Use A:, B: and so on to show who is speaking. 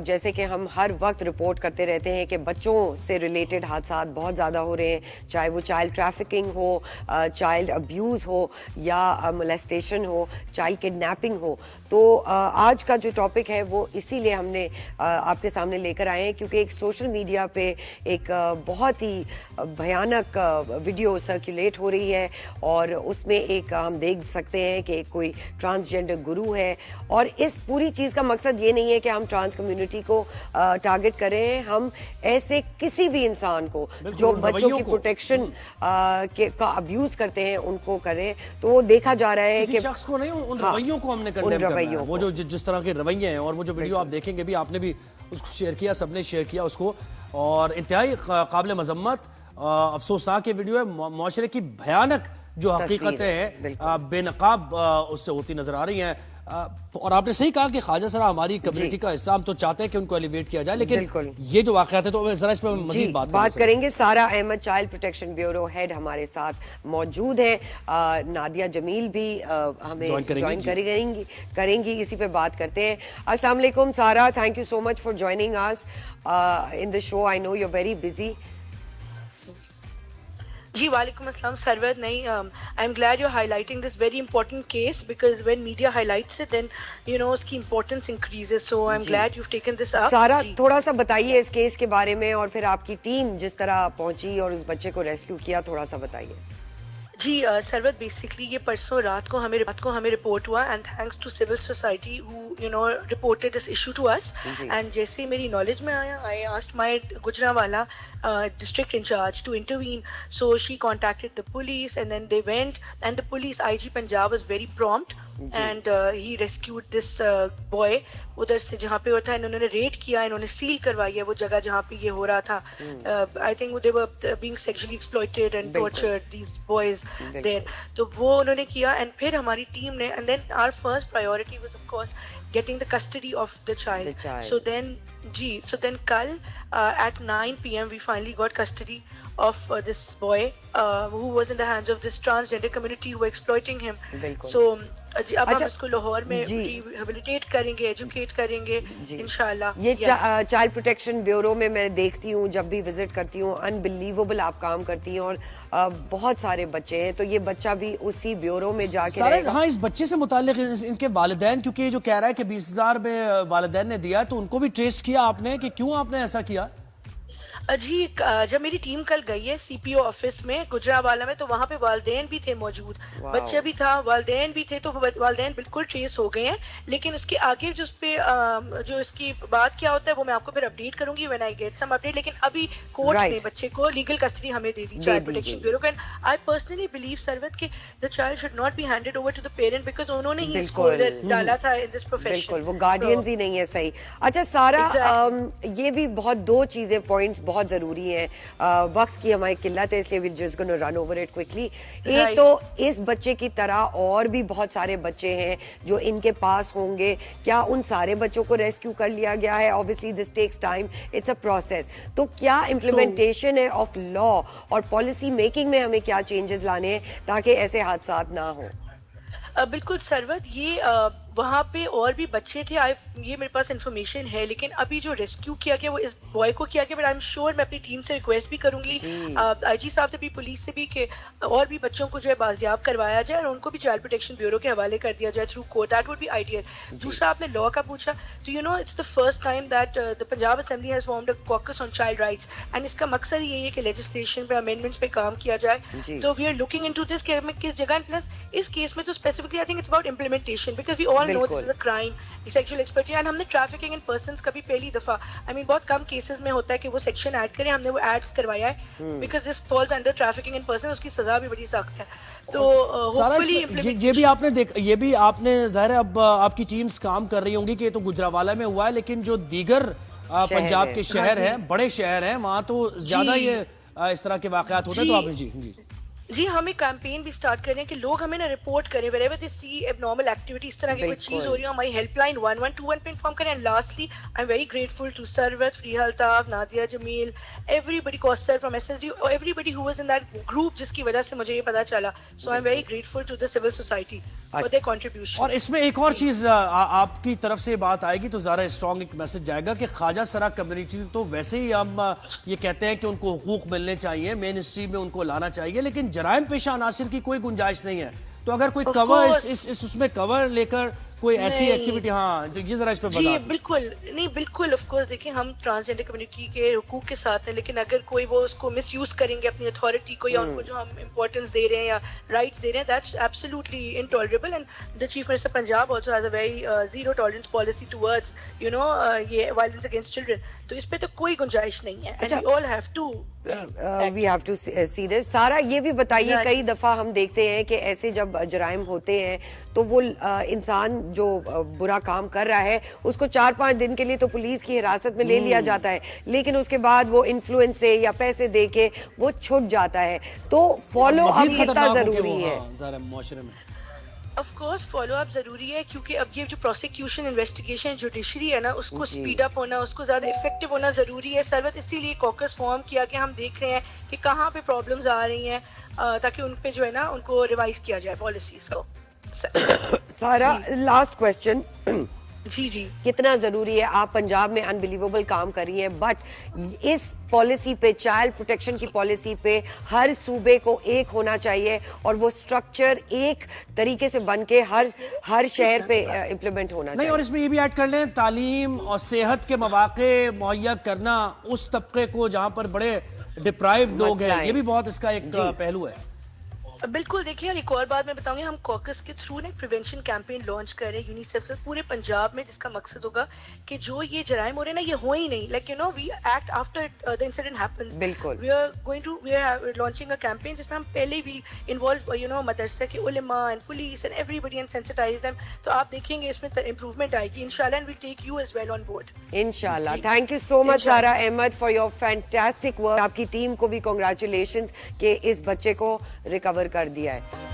A: جیسے کہ ہم ہر وقت رپورٹ کرتے رہتے ہیں کہ بچوں سے ریلیٹڈ حادثات بہت زیادہ ہو رہے ہیں، چاہے وہ چائلڈ ٹریفکنگ ہو، چائلڈ ابیوز ہو، یا مولیسٹیشن ہو، چائلڈ کڈنیپنگ ہو. تو آج کا جو ٹاپک ہے وہ اسی لیے ہم نے آپ کے سامنے لے کر آئے ہیں، کیونکہ ایک سوشل میڈیا پہ ایک بہت ہی بھیانک ویڈیو سرکولیٹ ہو رہی ہے، اور اس میں ایک ہم دیکھ سکتے ہیں کہ کوئی ٹرانسجینڈر گرو ہے. اور اس پوری چیز کا مقصد یہ نہیں ہے کہ ہم ٹرانس کمیونٹی کو ٹارگٹ کریں ہیں، ہم ایسے کسی بھی انسان کو جو بچوں کی پروٹیکشن کا ابیوز کرتے ہیں ان کو کریں. تو وہ دیکھا جا رہا ہے کہ
B: شخص کو نہیں، ان رویوں کو ہم نے کنڈیم کرنا ہے. وہ جو جس طرح کے رویے ہیں، اور وہ جو ویڈیو آپ دیکھیں گے بھی، آپ نے بھی اس کو شیئر کیا، سب نے شیئر کیا اس کو، اور انتہائی قابل مذمت افسوسناک یہ ویڈیو ہے. معاشرے کی بھیانک جو حقیقتیں ہیں بے نقاب اس سے ہوتی نظر آ رہی ہیں. اور آپ نے صحیح کہا کہ خواجہ سرا ہماری کمیونٹی کا حصہ، ہم تو چاہتے ہیں کہ ان کو ایلیویٹ کیا جائے، لیکن یہ جو واقعات ہیں تو ذرا اس پہ مزید بات
A: کریں گے. Sara Ahmed child protection bureau head ہمارے ساتھ موجود ہیں، نادیہ جمیل بھی ہمیں جوائن کریں گی. اسی پہ بات کرتے ہیں. السلام علیکم Sara, thank you so much for joining us in the show. I know you are very busy.
C: جی وعلیکم السلام سرور. نہیں I am glad you highlighting this very important case, because when media highlights it then you know اس کی importance increases. So I am glad you taken this up.
A: Sara تھوڑا سا بتائیے اس case کے بارے میں، اور پھر آپ کی ٹیم جس طرح پہنچی اور اس بچے کو ریسکیو کیا، تھوڑا سا بتائیے.
C: جی سرور، بیسکلی یہ پرسوں رات کو ہمیں رپورٹ ہوا، and thanks to civil society who you know reported this issue to us. اینڈ جیسے میری نالج میں آیا، I asked my Gujranwala district in charge to intervene. So she contacted the police, and then they went, and the police IG Punjab was very prompt, and he rescued this boy. ادھر سے جہاں پہ ہوتا ہے انہوں نے ریڈ کیا، انہوں نے سیل کروائی ہے وہ جگہ جہاں پہ یہ ہو رہا تھا. I think they were being sexually exploited and tortured, these boys there. تو وہ انہوں نے کیا، and پھر ہماری ٹیم نے، and then our first priority was of course getting the custody of the child. So then kal at 9 p.m. we finally got custody of this boy who was in the hands of this transgender community who were exploiting him. So اب ہم اس کو لاہور میں rehabilitate کریں گے، educate کریں گے انشاءاللہ.
A: یہ چائلڈ پروٹیکشن بیورو میں میں دیکھتی ہوں، جب بھی وزٹ کرتی ہوں، انبلیویبل آپ کام کرتی ہیں، اور بہت سارے بچے ہیں. تو یہ بچہ بھی اسی بیورو میں جا کے رہے گا.
B: ہاں، اس بچے سے متعلق ان کے والدین، کیونکہ یہ جو کہہ رہا ہے کہ 20,000 میں والدین نے دیا، تو ان کو بھی ٹریس کیا آپ نے کہ کیوں آپ نے ایسا کیا؟
C: جی جب میری ٹیم کل گئی ہے سی پی او آفس میں گجرانوالا میں، تو وہاں پہ والدین بھی تھے موجود، بچہ بھی تھا، والدین بھی تھے. تو والدین بالکل ٹریس ہو گئے ہیں، لیکن اس کے آگے جو اس پہ جو اس کی بات کیا ہوتا ہے وہ میں آپ کو پھر اپڈیٹ کروں گی when I get some update. لیکن ابھی کورٹ نے بچے کو لیگل کسٹڈی ہمیں دے دی چائلڈ پروٹیکشن بیورو کو. آئی پرسنلی بلیو سروت کہ the child should not be handed over to the parent, because انہوں نے ہی اس کو ڈالا تھا ان دس پروفیشن.
A: بالکل، وہ گارڈینز ہی نہیں ہے. صحیح. اچھا سارا، یہ بھی بہت دو چیزیں پوائنٹس بہت ضروری ہیں. وقت کی ہماری قلت ہے، اس لیے just gonna run over it quickly. ایک تو اس بچے کی طرح اور بھی بہت سارے بچے ہیں جو ان کے پاس ہوں گے. کیا ان سارے بچوں کو ریسکیو کر لیا گیا ہے؟ obviously this takes time, it's a process. تو کیا امپلیمنٹیشن ہے آف لا اور پالیسی میکنگ میں ہمیں کیا چینجز لانے ہیں تاکہ ایسے حادثات نہ ہوں؟
C: بالکل سرود، یہ وہاں پہ اور بھی بچے تھے، یہ میرے پاس انفارمیشن ہے، لیکن ابھی جو ریسکیو کیا گیا وہ اس بوائے کو کیا گیا. بٹ آئی ایم شیور میں اپنی ٹیم سے ریکویسٹ بھی کروں گی آئی جی صاحب سے بھی، پولیس سے بھی، کہ اور بھی بچوں کو جو ہے بازیاب کروایا جائے اور ان کو بھی چائلڈ پروٹیکشن بیورو کے حوالے کر دیا جائے through court. That would be ideal. دوسرا آپ نے لا کا پوچھا، تو you know it's the first time that the Punjab assembly has formed a caucus on child rights, and اس کا مقصد یہی ہے کہ لیجسلیشن پہ امینڈمنٹس پہ کام کیا جائے. تو we are looking into this کہ ہمیں کس جگہ، پلس اس کیس میں تو specifically I think it's about implementation, because we all know this is a crime, sexual exploitation. and ہم نے trafficking in persons کا بھی پہلی دفعہ بہت کم کیسز میں ہوتا ہے کہ وہ سیکشن ایڈ کریں، ہم نے وہ ایڈ کروایا ہے because this falls under trafficking in persons. اس کی سزا بھی بڑی سخت ہے. تو
B: یہ بھی آپ نے یہ بھی آپ نے ظاہر ہے اب آپ کی ٹیمز کام کر رہی ہوں گی کہ یہ تو گجرانوالا میں ہوا ہے، لیکن جو دیگر پنجاب کے شہر ہیں، بڑے شہر ہیں، وہاں تو زیادہ یہ اس طرح کے واقعات ہوتے ہیں. تو آپ
C: جی ہمیں کیمپین بھی سٹارٹ کر رہے ہیں کہ لوگ ہمیں نا رپورٹ کریں wherever they see abnormal activity، اس طرح کی کوئی چیز ہو رہی ہے، ہماری ہیلپ لائن 1121 پہ انفارم کریں. And lastly I am very grateful to Sarwat, Fari Altaf, Nadia Jamil, everybody, Kausar from S S D, everybody who was in that group جس کی وجہ سے مجھے یہ پتا چلا. So I am very grateful to the civil society. for their contribution.
B: اور اس میں ایک اور چیز آپ کی طرف سے بات آئے گی تو ذرا اسٹرانگ ایک میسج جائے گا کہ خواجہ سرا کمیونٹی تو ویسے ہی ہم یہ کہتے ہیں کہ ان کو حقوق ملنے چاہیے, مین اسٹریم میں ان کو لانا چاہیے, لیکن جرائم پیشہ عناصر کی کوئی گنجائش نہیں ہے. تو اگر کوئی کور اس میں کور لے کر کوئی ایسی ایکٹیویٹی, ہاں یہ ذرا اس پہ
C: جی بالکل نہیں, بالکل آف کورس. دیکھیں ہم ٹرانسجینڈر کمیونٹی کے حقوق کے ساتھ ہیں, لیکن اگر کوئی وہ اس کو مس یوز کریں گے اپنی اتھارٹی کو, یا ان کو جو ہم امپورٹنس دے رہے ہیں یا رائٹس دے رہے ہیں, that's absolutely intolerable. And the chief minister Punjab also has a very zero tolerance policy towards یہ وائلنس اگینسٹ چلڈرن. تو اس پہ تو کوئی گنجائش نہیں ہے. And we all have to
A: we have to see this. سارا یہ بھی بتائیے, کئی دفعہ ہم دیکھتے ہیں کہ ایسے جب جرائم ہوتے ہیں تو وہ انسان جو برا کام کر رہا ہے اس کو 4-5 دن کے لیے تو پولیس کی حراست میں لے لیا جاتا ہے, لیکن اس کے بعد وہ انفلوئنس سے یا پیسے دے کے وہ چھٹ جاتا ہے. تو فالو اپ کتنا ضروری ہے
B: معاشرے میں؟
C: آف کورس فالو اپ ضروری ہے, کیونکہ اب یہ جو پروسیکیوشن انویسٹیگیشن جوڈیشری ہے نا, اس کو اسپیڈ اپ ہونا, اس کو زیادہ افیکٹو ہونا ضروری ہے. سروت اسی لیے کوکس فارم کیا کہ ہم دیکھ رہے ہیں کہ کہاں پہ پرابلمز آ رہی ہیں, تاکہ ان پہ جو ہے نا ان کو ریوائز کیا جائے پالیسیز کو.
A: سارا لاسٹ کوسچن,
C: جی
A: کتنا ضروری ہے, آپ پنجاب میں انبلیویبل کام کر رہی ہیں, بٹ اس پالیسی پہ, چائلڈ پروٹیکشن کی پالیسی پہ ہر صوبے کو ایک ہونا چاہیے اور وہ سٹرکچر ایک طریقے سے بن کے ہر شہر پہ امپلیمنٹ ہونا چاہیے.
B: نہیں, اور اس میں یہ بھی ایڈ کر لیں, تعلیم اور صحت کے مواقع مہیا کرنا اس طبقے کو جہاں پر بڑے ڈپرائیوڈ لوگ ہیں, یہ بھی بہت اس کا ایک پہلو ہے.
C: بالکل. دیکھیں, اور ایک اور بات میں بتاؤں گی, ہم کوکس کے تھرو نا پریونشن کیمپین لانچ کر رہے ہیں یونیسیف سے پورے پنجاب میں, جس کا مقصد ہوگا کہ جو یہ جرائم ہو رہے ہیں نا, یہ ہو ہی نہیں, like you know we act after the incident happens.
A: بالکل.
C: We are launching a campaign جس میں ہم پہلے بھی انوالو یو نو مدرسہ کے علماء and police and everybody and sensitize them. تو آپ دیکھیں گے اس میں امپروومنٹ آئے گی انشاءاللہ, and we take you as well on board
A: انشاءاللہ. Thank you so much Sara Ahmed for your fantastic work. آپ کی ٹیم کو بھی کنگریچولیشنز کہ اس بچے کو ریکور کر دیا ہے.